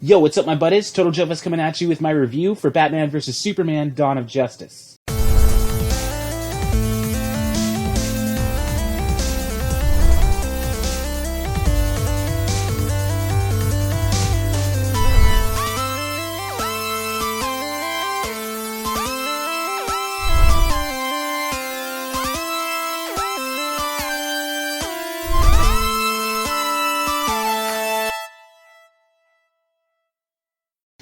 Yo, what's up, my buddies? TotalJophes coming at you with my review for Batman vs. Superman: Dawn of Justice.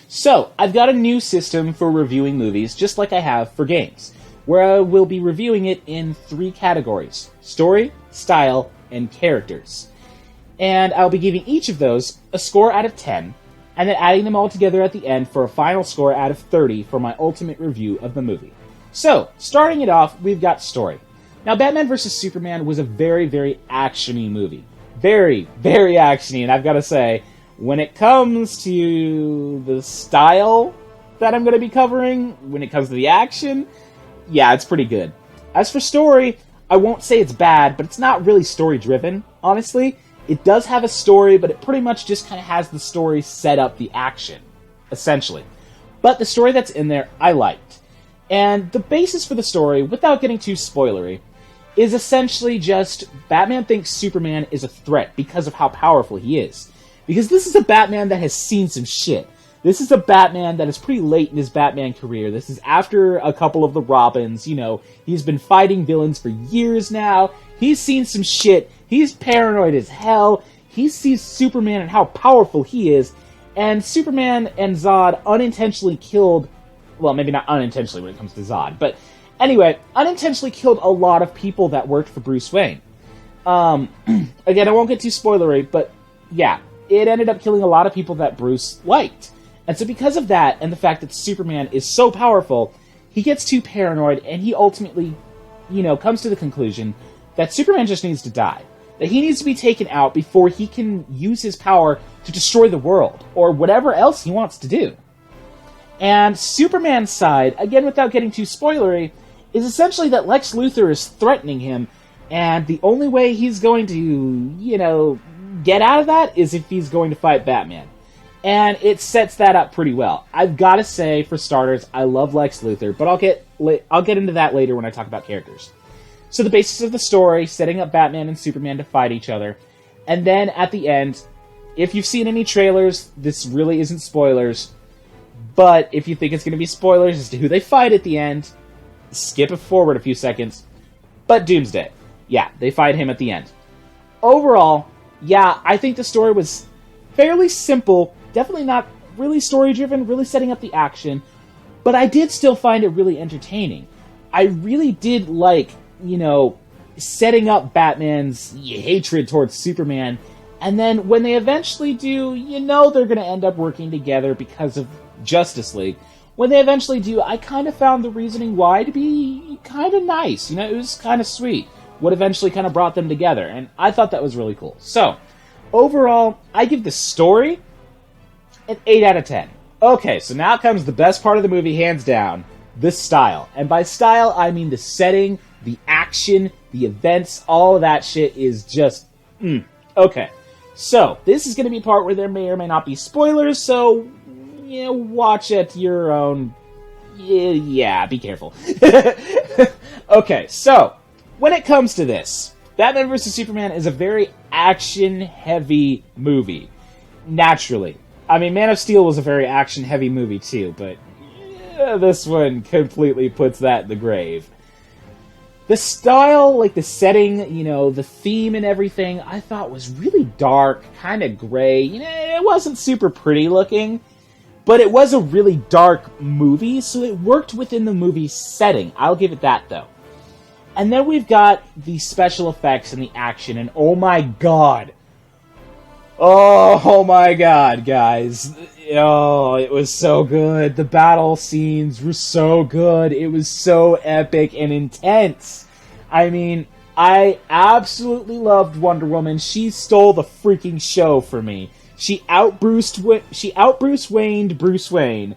So, I've got a new system for reviewing movies, just like I have for games, where I will be reviewing it in 3 categories: story, style, and characters. And I'll be giving each of those a score out of 10, and then adding them all together at the end for a final score out of 30 for my ultimate review of the movie. So, starting it off, we've got story. Now, Batman vs. Superman was a very, very action-y movie. Very, very action-y, and I've got to say, when it comes to the style that I'm going to be covering, when it comes to the action, yeah, it's pretty good. As for story, I won't say it's bad, but it's not really story-driven, honestly. It does have a story, but it pretty much just kind of has the story set up the action, essentially. But the story that's in there, I liked. And the basis for the story, without getting too spoilery, is essentially just Batman thinks Superman is a threat because of how powerful he is. Because this is a Batman that has seen some shit. This is a Batman that is pretty late in his Batman career. This is after a couple of the Robins. You know, he's been fighting villains for years now. He's seen some shit. He's paranoid as hell. He sees Superman and how powerful he is. And Superman and Zod unintentionally killed... Well, maybe not unintentionally when it comes to Zod. But anyway, unintentionally killed a lot of people that worked for Bruce Wayne. Again, I won't get too spoilery, but yeah. It ended up killing a lot of people that Bruce liked. And so because of that, and the fact that Superman is so powerful, he gets too paranoid, and he ultimately, comes to the conclusion that Superman just needs to die. That he needs to be taken out before he can use his power to destroy the world, or whatever else he wants to do. And Superman's side, again without getting too spoilery, is essentially that Lex Luthor is threatening him, and the only way he's going to, get out of that is if he's going to fight Batman. And it sets that up pretty well. I've got to say, for starters, I love Lex Luthor, but I'll get into that later when I talk about characters. So the basis of the story, setting up Batman and Superman to fight each other, and then at the end, if you've seen any trailers, this really isn't spoilers, but if you think it's going to be spoilers as to who they fight at the end, skip it forward a few seconds. But Doomsday. Yeah, they fight him at the end. Overall, yeah, I think the story was fairly simple, definitely not really story-driven, really setting up the action, but I did still find it really entertaining. I really did like, setting up Batman's hatred towards Superman, and then when they eventually do, they're going to end up working together because of Justice League. When they eventually do, I kind of found the reasoning why to be kind of nice. It was kind of sweet. What eventually kind of brought them together, and I thought that was really cool. So, overall, I give the story an 8 out of 10. Okay, so now comes the best part of the movie, hands down, the style. And by style, I mean the setting, the action, the events, all of that shit is just, Okay, so this is going to be a part where there may or may not be spoilers, so, watch at your own... Yeah, be careful. Okay, so... when it comes to this, Batman vs. Superman is a very action-heavy movie. Naturally. I mean, Man of Steel was a very action-heavy movie too, but this one completely puts that in the grave. The style, the setting, the theme and everything, I thought was really dark, kind of gray. It wasn't super pretty looking, but it was a really dark movie, so it worked within the movie's setting. I'll give it that, though. And then we've got the special effects and the action, and oh my god. Oh my god, guys. Oh, it was so good. The battle scenes were so good. It was so epic and intense. I mean, I absolutely loved Wonder Woman. She stole the freaking show for me. She out-Bruce Wayne'd Bruce Wayne,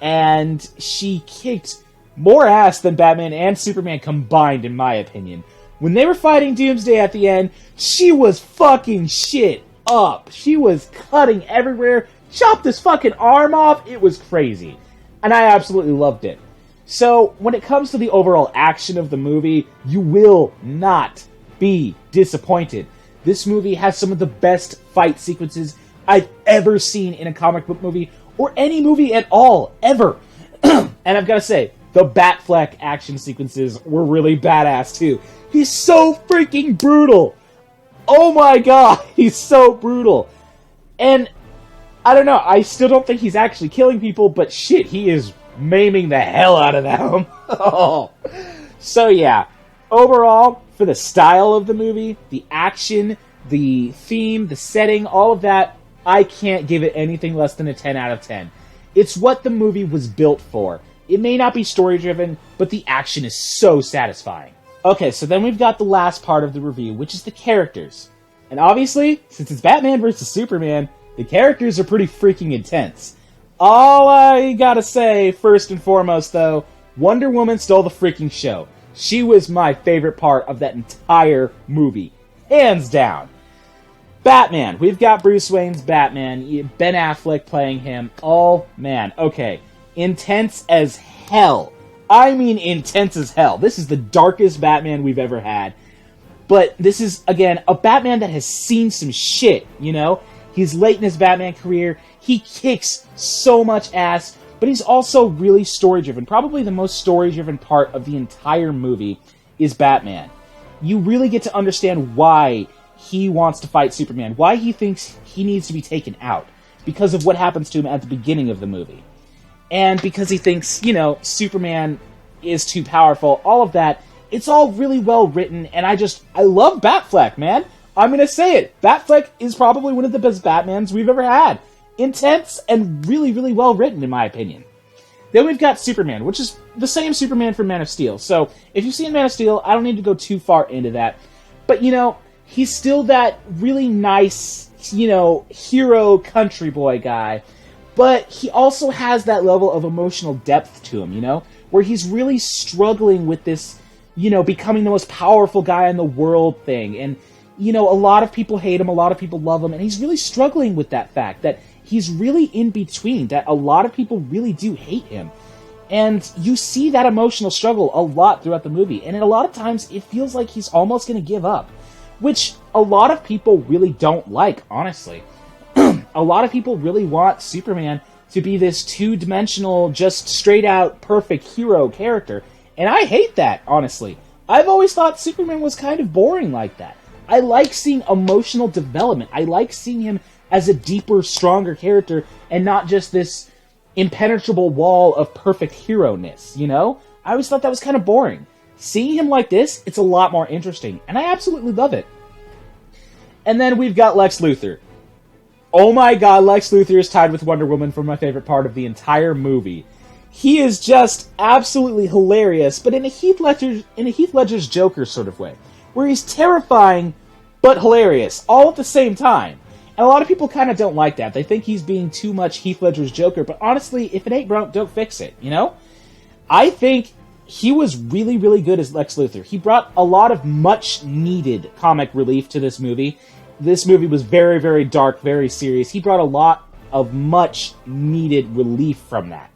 and she kicked more ass than Batman and Superman combined, in my opinion. When they were fighting Doomsday at the end, she was fucking shit up. She was cutting everywhere, chopped his fucking arm off. It was crazy. And I absolutely loved it. So, when it comes to the overall action of the movie, you will not be disappointed. This movie has some of the best fight sequences I've ever seen in a comic book movie, or any movie at all, ever. And I've got to say, the Batfleck action sequences were really badass too. He's so freaking brutal! Oh my god, he's so brutal! And, I don't know, I still don't think he's actually killing people, but shit, he is maiming the hell out of them. So yeah, overall, for the style of the movie, the action, the theme, the setting, all of that, I can't give it anything less than a 10 out of 10. It's what the movie was built for. It may not be story-driven, but the action is so satisfying. Okay, so then we've got the last part of the review, which is the characters. And obviously, since it's Batman vs. Superman, the characters are pretty freaking intense. All I gotta say, first and foremost, though, Wonder Woman stole the freaking show. She was my favorite part of that entire movie. Hands down. Batman. We've got Bruce Wayne's Batman. Ben Affleck playing him. Oh, man. Okay. Intense as hell. I mean intense as hell. This is the darkest Batman we've ever had. But this is, again, a Batman that has seen some shit, you know? He's late in his Batman career. He kicks so much ass, but he's also really story-driven. Probably the most story-driven part of the entire movie is Batman. You really get to understand why he wants to fight Superman, why he thinks he needs to be taken out, because of what happens to him at the beginning of the movie. And because he thinks, you know, Superman is too powerful, all of that, it's all really well written, and I love Batfleck, man. I'm gonna say it. Batfleck is probably one of the best Batmans we've ever had. Intense and really, really well written, in my opinion. Then we've got Superman, which is the same Superman from Man of Steel. So, if you've seen Man of Steel, I don't need to go too far into that. But, you know, he's still that really nice, you know, hero country boy guy. But he also has that level of emotional depth to him, you know? Where he's really struggling with this, you know, becoming the most powerful guy in the world thing. And, you know, a lot of people hate him, a lot of people love him. And he's really struggling with that fact that he's really in between, that a lot of people really do hate him. And you see that emotional struggle a lot throughout the movie. And a lot of times, it feels like he's almost going to give up. Which a lot of people really don't like, honestly. A lot of people really want Superman to be this two-dimensional, just straight-out, perfect hero character. And I hate that, honestly. I've always thought Superman was kind of boring like that. I like seeing emotional development. I like seeing him as a deeper, stronger character, and not just this impenetrable wall of perfect hero-ness, you know? I always thought that was kind of boring. Seeing him like this, it's a lot more interesting, and I absolutely love it. And then we've got Lex Luthor. Oh my god, Lex Luthor is tied with Wonder Woman for my favorite part of the entire movie. He is just absolutely hilarious, but in a Heath Ledger's Joker sort of way, where he's terrifying but hilarious, all at the same time. And a lot of people kind of don't like that. They think he's being too much Heath Ledger's Joker, but honestly, if it ain't broke, don't fix it, you know? I think he was really, really good as Lex Luthor. He brought a lot of much-needed comic relief to this movie. This movie was very, very dark, very serious. He brought a lot of much-needed relief from that.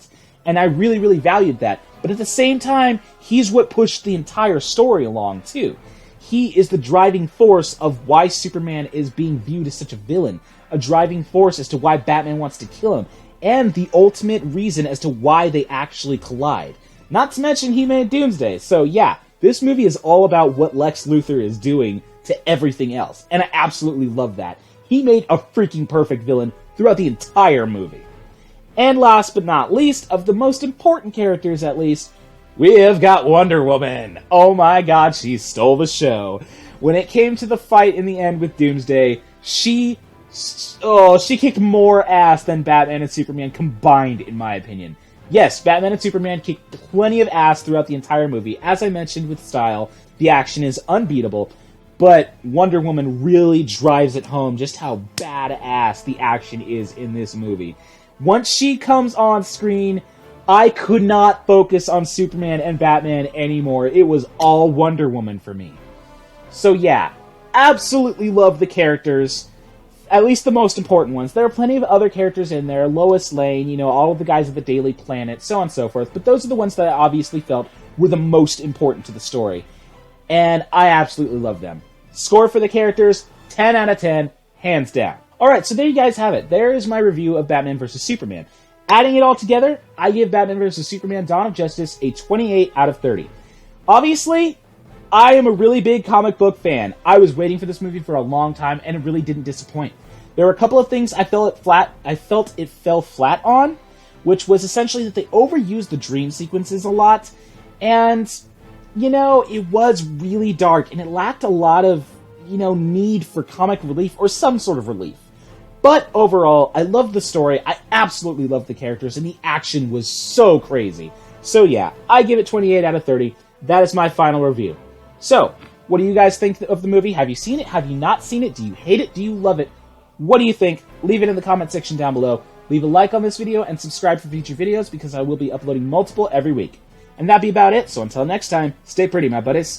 And I really, really valued that. But at the same time, he's what pushed the entire story along, too. He is the driving force of why Superman is being viewed as such a villain. A driving force as to why Batman wants to kill him. And the ultimate reason as to why they actually collide. Not to mention he made Doomsday. So yeah, this movie is all about what Lex Luthor is doing to everything else. And I absolutely love that. He made a freaking perfect villain throughout the entire movie. And last but not least, of the most important characters at least, we have got Wonder Woman. Oh my god, she stole the show. When it came to the fight in the end with Doomsday, she kicked more ass than Batman and Superman combined, in my opinion. Yes, Batman and Superman kicked plenty of ass throughout the entire movie. As I mentioned with style, the action is unbeatable. But Wonder Woman really drives it home just how badass the action is in this movie. Once she comes on screen, I could not focus on Superman and Batman anymore. It was all Wonder Woman for me. So yeah, absolutely love the characters. at least the most important ones. There are plenty of other characters in there, Lois Lane, you know, all of the guys of the Daily Planet, so on and so forth, but those are the ones that I obviously felt were the most important to the story. And I absolutely love them. Score for the characters, 10 out of 10, hands down. Alright, so there you guys have it. There is my review of Batman vs. Superman. Adding it all together, I give Batman vs. Superman Dawn of Justice a 28 out of 30. Obviously, I am a really big comic book fan. I was waiting for this movie for a long time, and it really didn't disappoint. There were a couple of things I felt it fell flat on, which was essentially that they overused the dream sequences a lot, and, you know, it was really dark, and it lacked a lot of, you know, need for comic relief, or some sort of relief. But overall, I loved the story, I absolutely loved the characters, and the action was so crazy. So yeah, I give it 28 out of 30. That is my final review. So, what do you guys think of the movie? Have you seen it? Have you not seen it? Do you hate it? Do you love it? What do you think? Leave it in the comment section down below. Leave a like on this video and subscribe for future videos because I will be uploading multiple every week. And that'd be about it, so until next time, stay pretty, my buddies.